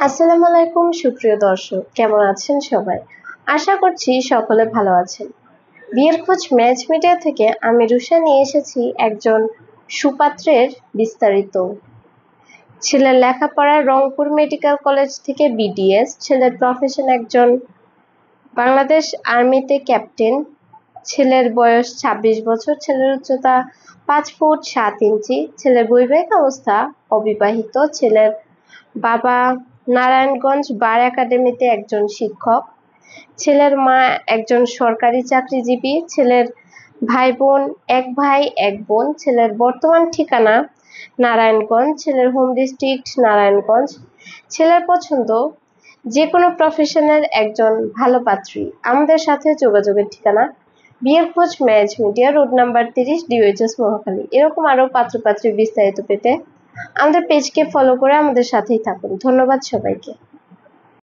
আসসালামু আলাইকুম সুপ্রিয় দর্শক, কেমন আছেন সবাই? আশা করছি সকলে ভালো আছেন। বিয়ের খোঁজ ম্যাচ মিডিয়া থেকে আমি রুষা নিয়ে এসেছি একজন সুপাত্রের বিস্তারিত। ছেলের লেখাপড়া রংপুর মেডিকেল কলেজ থেকে বিডিএস, ছেলের প্রফেশন একজন বাংলাদেশ আর্মিতে ক্যাপ্টেন, ছেলের বয়স 26 বছর, ছেলের উচ্চতা 5 ফুট 7 ইঞ্চি, ছেলের বৈবাহিক অবস্থা অবিবাহিত, ছেলের বাবা নারায়ণগঞ্জ বার একাডেমিতে একজন শিক্ষক, ছেলের মা একজন সরকারি চাকরিজীবী, ছেলের ভাই বোন এক ভাই এক বোন, ছেলের বর্তমান ঠিকানা নারায়ণগঞ্জ, ছেলের হোম ডিস্ট্রিক্ট নারায়ণগঞ্জ, ছেলের পছন্দ যে কোনো প্রফেশনের একজন ভালো পাত্রী। আমাদের সাথে যোগাযোগের ঠিকানা বিয়ের খোঁজ match media, road number 30, DOHS Mohakhali. এরকম আরো পাত্রপাত্রীর বিস্তারিত পেতে আমাদের পেজকে ফলো করে আমাদের সাথেই থাকুন। ধন্যবাদ সবাইকে।